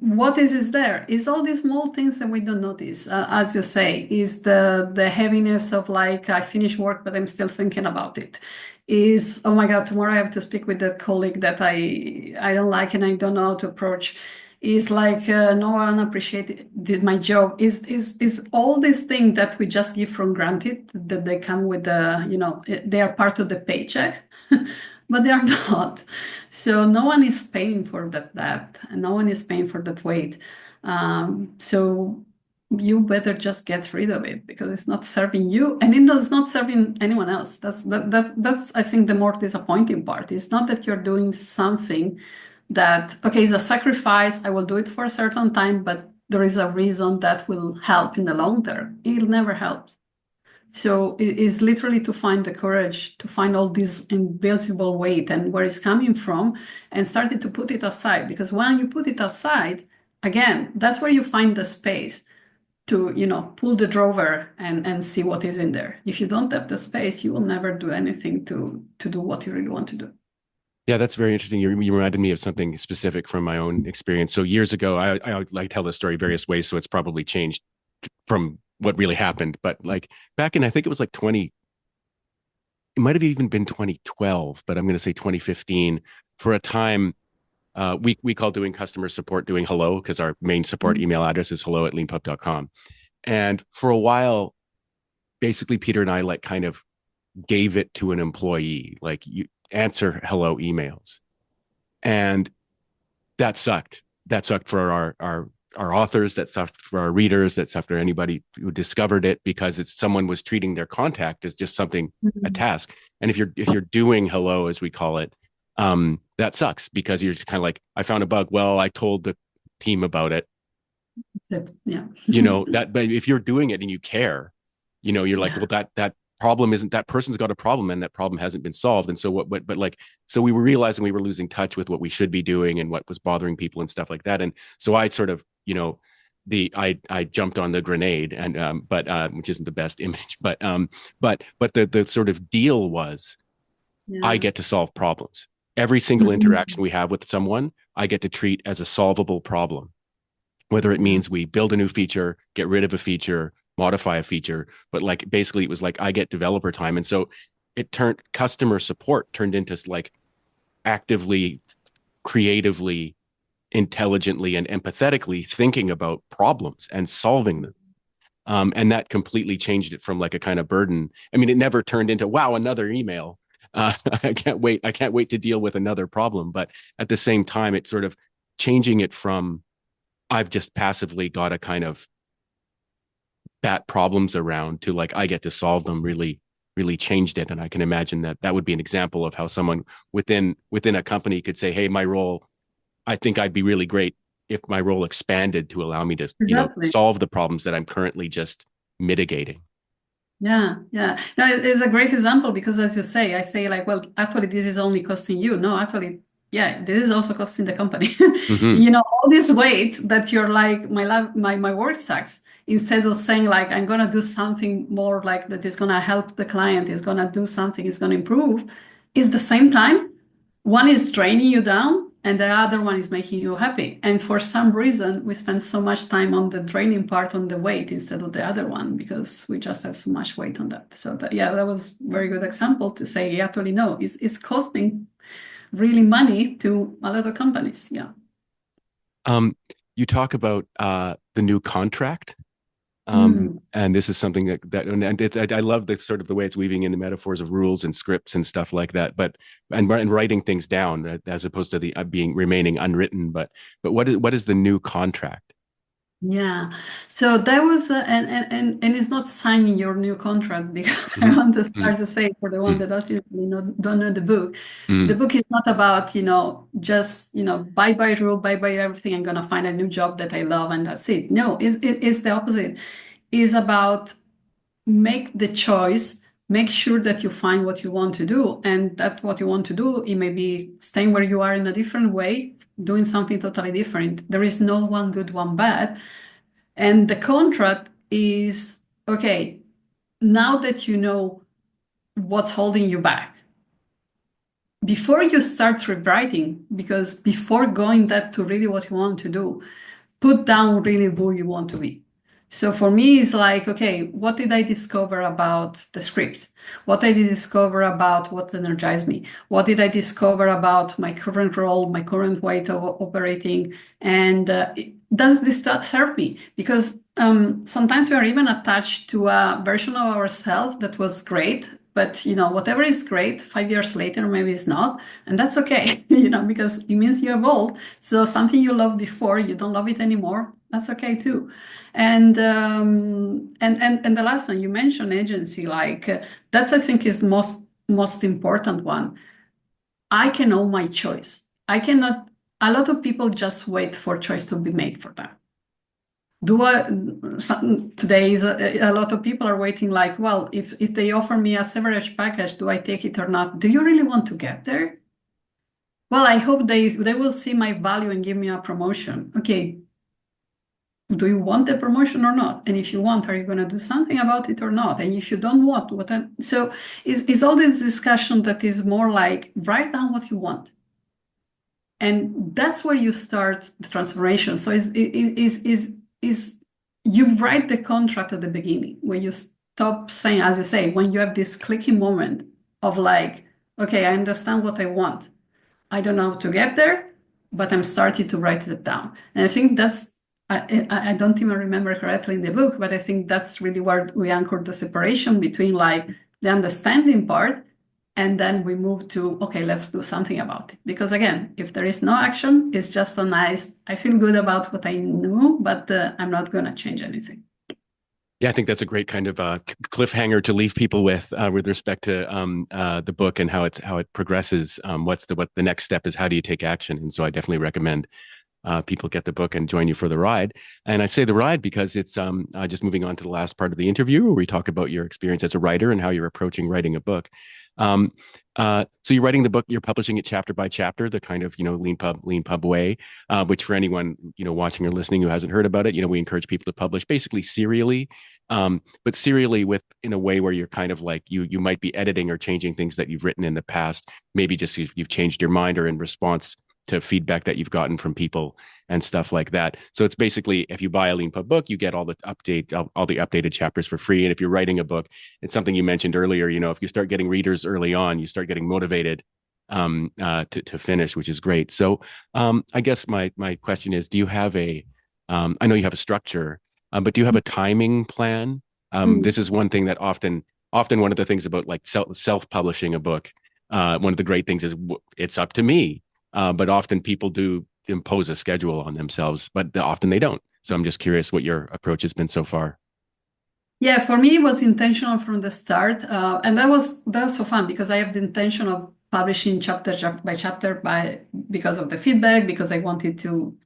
what is there is all these small things that we don't notice, as you say, is the heaviness of like I finish work but I'm still thinking about it. Is, oh my God, tomorrow I have to speak with the colleague that I don't like and I don't know how to approach. Is like no one appreciated did my job. Is all these things that we just give for granted that they come with they are part of the paycheck, but they are not. So no one is paying for that debt, and no one is paying for that weight. So you better just get rid of it because it's not serving you, and it is not serving anyone else. That's I think the more disappointing part. It's not that you're doing something that okay is a sacrifice. I will do it for a certain time, but there is a reason that will help in the long term. It never helps. So it is literally to find the courage to find all this invincible weight and where it's coming from and started to put it aside. Because when you put it aside, again, that's where you find the space to, pull the drawer and see what is in there. If you don't have the space, you will never do anything to do what you really want to do.
Yeah, that's very interesting. You reminded me of something specific from my own experience. So years ago, I like tell this story various ways, so it's probably changed from what really happened. But like back in, I think it was like 20, it might have even been 2012, but I'm going to say 2015. For a time, we call doing customer support doing hello because our main support
Mhm.
email address is hello@leanpub.com. And for a while, basically Peter and I like kind of gave it to an employee, like you answer hello emails. And that sucked. That sucked for our authors, that sucked for our readers, that sucked for anybody who discovered it because it's someone was treating their contact as just something, a
Mhm.
task. And if you're doing hello as we call it, that sucks because you're just kind of like, I found a bug. Well, I told the team about it.
That's it. Yeah.
That, but if you're doing it and you care, you're like,
Yeah.
well, that problem isn't, that person's got a problem and that problem hasn't been solved. And so but like, so we were realizing we were losing touch with what we should be doing and what was bothering people and stuff like that. And so I sort of, I jumped on the grenade and, but which isn't the best image, but the sort of deal was I
Yeah.
get to solve problems. Every single interaction we have with someone, I get to treat as a solvable problem, whether it
Yeah.
means we build a new feature, get rid of a feature, modify a feature. But like basically it was like I get developer time. And so it turned customer support turned into like actively, creatively, intelligently, and empathetically thinking about problems and solving them. And that completely changed it from like a kind of burden. I mean, it never turned into, wow, another email. I can't wait. I can't wait to deal with another problem. But at the same time, it's sort of changing it from I've just passively got to kind of bat problems around to like I get to solve them really changed it. And I can imagine that that would be an example of how someone within a company could say, hey, my role, I think I'd be really great if my role expanded to allow me to,
Exactly.
solve the problems that I'm currently just mitigating.
Yeah, yeah. No, it's a great example because as you say, I say like, well, actually this is only costing you. No, actually, yeah, this is also costing the company.
Mm-hmm.
All this weight that you're like, my work sucks. Instead of saying like, I'm gonna do something more like that is gonna help the client, is gonna do something, is gonna improve, is the same time one is draining you down and the other one is making you happy. And for some reason, we spend so much time on the draining part on the weight instead of the other one because we just have so much weight on that. So yeah, that was a very good example to say, yeah, actually, no, it's costing really money to a lot of companies. Yeah.
Um, you talk about the new contract.
Mm.
And this is something and I love the sort of the way it's weaving in the metaphors of rules and scripts and stuff like that. But and writing things down as opposed to the being remaining unwritten. But what is the new contract?
Yeah, so that was, and it's not signing your new contract because I
Mm-hmm.
want to start to say for the one that don't know the
Mm-hmm.
book is not about, just, bye rule, bye everything. I'm gonna find a new job that I love and that's it. No, it's the opposite. It's about make the choice, make sure that you find what you want to do, and that what you want to do, it may be staying where you are in a different way, doing something totally different. There is no one good, one bad. And the contract is okay, now that you know what's holding you back, before you start rewriting, because before going that to really what you want to do, put down really who you want to be. So for me, it's like, okay, what did I discover about the script? What did I discover about what energized me? What did I discover about my current role, my current way of operating? And does this serve me? Because sometimes we are even attached to a version of ourselves that was great, but whatever is great, 5 years later, maybe it's not, and that's okay, because it means you evolved. So something you loved before, you don't love it anymore. That's okay too. And the last one you mentioned, agency, like that's I think is most important one. I can own my choice. I cannot. A lot of people just wait for choice to be made for them. Today is a lot of people are waiting like, well, if they offer me a severance package, do I take it or not? Do you really want to get there? Well, I hope they will see my value and give me a promotion. Okay, do you want the promotion or not? And if you want, are you going to do something about it or not? And if you don't want, so it's all this discussion that is more like write down what you want. And that's where you start the transformation. So is you write the contract at the beginning when you stop saying, as you say, when you have this clicking moment of like, okay, I understand what I want. I don't know how to get there, but I'm starting to write it down. And I think I don't even remember correctly in the book, but I think that's really where we anchored the separation between like the understanding part and then we move to, okay, let's do something about it. Because again, if there is no action, it's just a nice, I feel good about what I knew, but I'm not going to change anything.
Yeah, I think that's a great kind of cliffhanger to leave people with respect to the book and how it progresses. What the next step is? How do you take action? And so I definitely recommend people get the book and join you for the ride. And I say the ride because it's just moving on to the last part of the interview where we talk about your experience as a writer and how you're approaching writing a book. Um, so you're writing the book, you're publishing it chapter by chapter, the kind of, Leanpub way, which for anyone, watching or listening who hasn't heard about it, we encourage people to publish basically serially, but serially with in a way where you're kind of like you might be editing or changing things that you've written in the past, maybe just you've changed your mind or in response to feedback that you've gotten from people and stuff like that. So it's basically if you buy a Leanpub book, you get all the updated chapters for free. And if you're writing a book, it's something you mentioned earlier. If you start getting readers early on, you start getting motivated to finish, which is great. So I guess my question is, do you have I know you have a structure, but do you have a timing plan? This is one thing that often one of the things about like self-publishing a book. One of the great things is it's up to me. But often people do impose a schedule on themselves, but often they don't. So I'm just curious what your approach has been so far.
Yeah, for me, it was intentional from the start, and that was so fun because I have the intention of publishing chapter by chapter because of the feedback, because I wanted to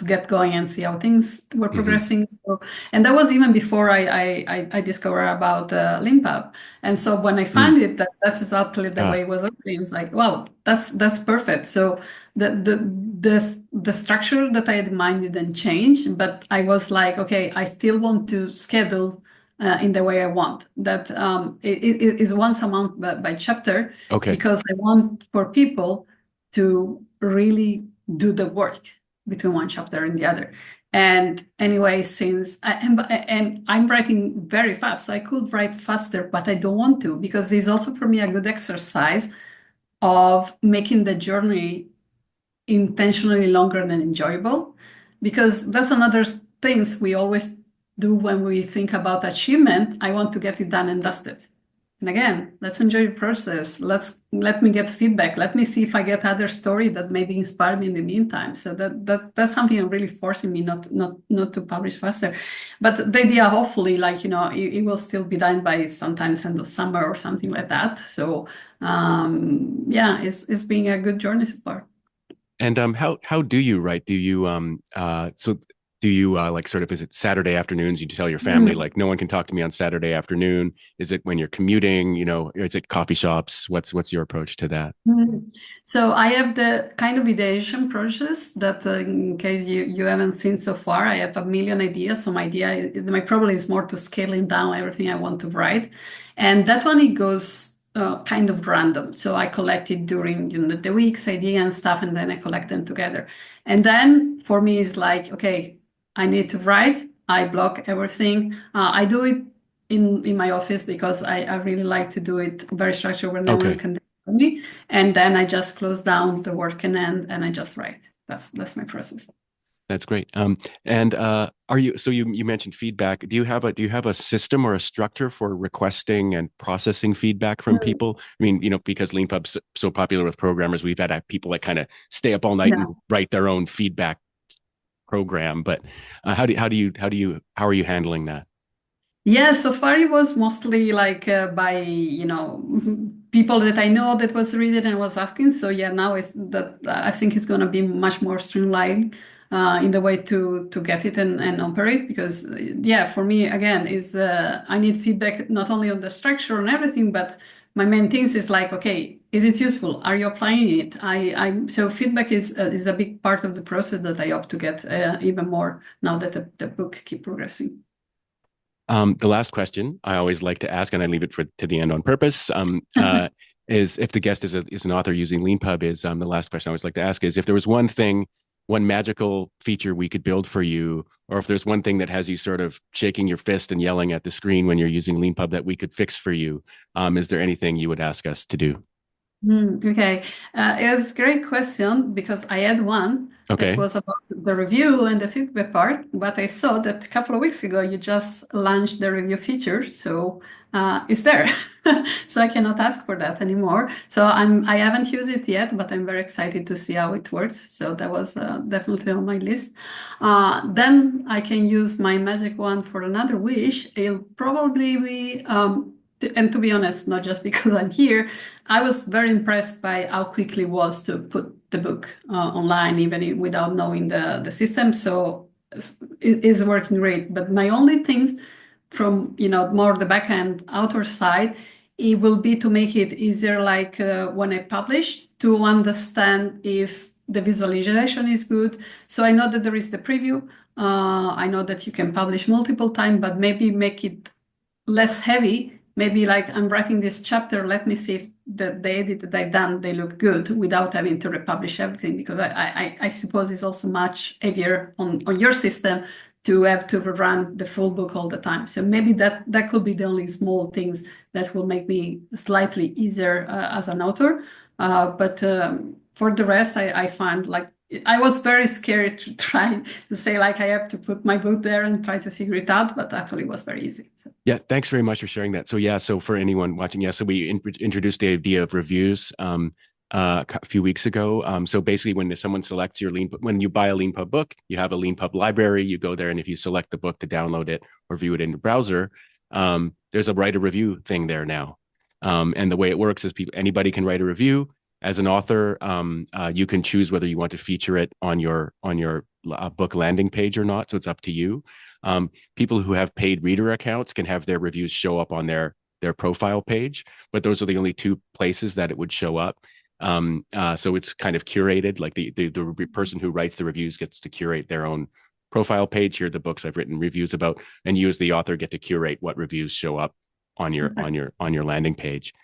get going and see how things were
Mm-hmm.
progressing. So, and that was even before I discovered about Leanpub. And so when I
Mm.
found it, that's exactly the way it was opening. It was like, wow, that's perfect. So the structure that I had in mind didn't change, but I was like, okay, I still want to schedule in the way I want. That it is once a month by chapter
Okay.
because I want for people to really do the work between one chapter and the other. And anyway, and I'm writing very fast, so I could write faster, but I don't want to because it's also for me a good exercise of making the journey intentionally longer than enjoyable, because that's another things we always do when we think about achievement. I want to get it done and dusted. And again, let's enjoy the process. Let me get feedback. Let me see if I get other story that maybe inspire me in the meantime. So that's something I'm really forcing me not to publish faster. But the idea, hopefully, like it will still be done by sometimes end of summer or something like that. So yeah, it's been a good journey so far.
And how do you write? Do you do you like sort of is it Saturday afternoons? You tell your family
Mm.
like no one can talk to me on Saturday afternoon. Is it when you're commuting? Is it coffee shops? What's your approach to that?
Mhm. So I have the kind of ideation process that, in case you haven't seen so far, I have a million ideas. So my problem is more to scaling down everything I want to write, and that one it goes kind of random. So I collect it during the week's idea and stuff, and then I collect them together. And then for me, it's like, okay, I need to write. I block everything. I do it in my office because I really like to do it very structured where no one
Okay.
can me, and then I just close down the work and I just write. That's my process.
That's great. And are you so you mentioned feedback. Do you have a system or a structure for requesting and processing feedback from
Mm.
people? I mean, because Leanpub's so popular with programmers, we've had people that kind of stay up all night
Yeah.
and write their own feedback program. But how are you handling that?
Yeah, so far it was mostly like by, people that I know that was reading and was asking. So yeah, now it's that I think it's going to be much more streamlined in the way to get it and operate because yeah, for me again is I need feedback not only on the structure and everything, but my main things is like, okay, is it useful? Are you applying it? So feedback is a big part of the process that I hope to get even more now that the book keep progressing.
The last question I always like to ask, and I leave it to the end on purpose, is if the guest is an author using Leanpub. Is the last question I always like to ask is if there was one thing, one magical feature we could build for you, or if there's one thing that has you sort of shaking your fist and yelling at the screen when you're using Leanpub that we could fix for you. Is there anything you would ask us to do?
Okay, it was a great question because I had one that
Okay.
was about the review and the feedback part, but I saw that a couple of weeks ago you just launched the review feature, so it's there. So I cannot ask for that anymore. So I haven't used it yet, but I'm very excited to see how it works. So that was definitely on my list. Then I can use my magic wand for another wish. It'll probably be and to be honest, not just because I'm here, I was very impressed by how quickly it was to put the book online, even without knowing the system. So it is working great. But my only things from more the backend author side, it will be to make it easier, like when I publish, to understand if the visualization is good. So I know that there is the preview. I know that you can publish multiple times, but maybe make it less heavy. Maybe like, I'm writing this chapter, let me see if the edit that I've done, they look good without having to republish everything, because I suppose it's also much heavier on your system to have to run the full book all the time. So maybe that could be the only small things that will make me slightly easier as an author. But for the rest, I find, like, I was very scared to try to say, like, I have to put my book there and try to figure it out, but actually it was very easy. So.
Yeah, thanks very much for sharing that. So for anyone watching, so we introduced the idea of reviews a few weeks ago. So basically, when someone selects your when you buy a Leanpub book, you have a Leanpub library. You go there, and if you select the book to download it or view it in your browser, there's a write a review thing there now. And the way it works is anybody can write a review. As an author, you can choose whether you want to feature it on your book landing page or not. So it's up to you. People who have paid reader accounts can have their reviews show up on their profile page, but those are the only two places that it would show up. So it's kind of curated. Like the person who writes the reviews gets to curate their own profile page. Here are the books I've written reviews about, and you as the author get to curate what reviews show up on your landing page.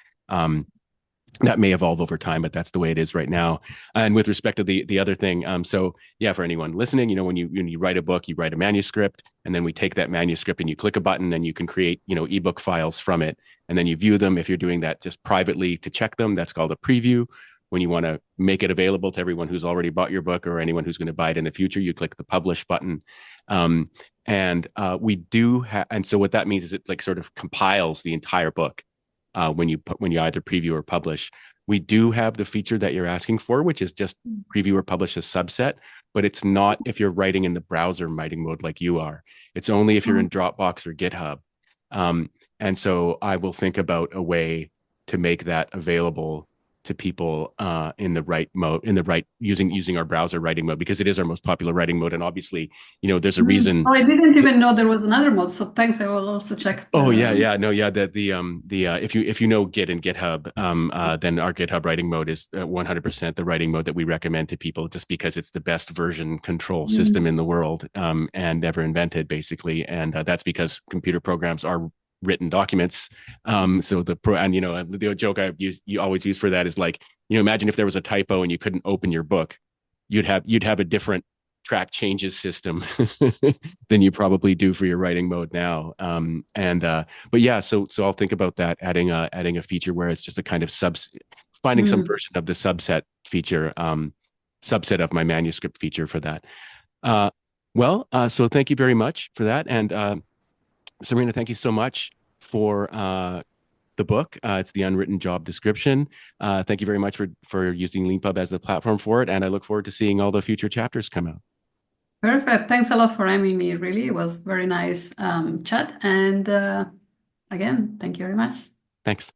That may evolve over time, but that's the way it is right now. And with respect to the other thing, so yeah, for anyone listening, when you write a book, you write a manuscript, and then we take that manuscript and you click a button and you can create, ebook files from it. And then you view them. If you're doing that just privately to check them, that's called a preview. When you want to make it available to everyone who's already bought your book or anyone who's going to buy it in the future, you click the publish button. And we do and so what that means is it like sort of compiles the entire book. When you either preview or publish. We do have the feature that you're asking for, which is just preview or publish a subset, but it's not if you're writing in the browser writing mode like you are. It's only if you're in Dropbox or GitHub. And so I will think about a way to make that available to people in the right mode, using our browser writing mode, because it is our most popular writing mode. And obviously, there's a reason.
Oh, I didn't even know there was another mode. So thanks. I will also check.
Oh yeah. If you know Git and GitHub, then our GitHub writing mode is 100% the writing mode that we recommend to people, just because it's the best version control system in the world and ever invented, basically. And that's because computer programs are written documents. So the joke you always use for that is like, imagine if there was a typo and you couldn't open your book, you'd have a different track changes system than you probably do for your writing mode now. But yeah, so I'll think about that, adding a feature where it's just a kind of finding some version of the subset feature, subset of my manuscript feature for that. So thank you very much for that. And Serena, thank you so much for the book. It's the Unwritten Job Description. Thank you very much for using Leanpub as the platform for it. And I look forward to seeing all the future chapters come out.
Perfect. Thanks a lot for having me. Really, it was very nice chat. And again, thank you very much.
Thanks.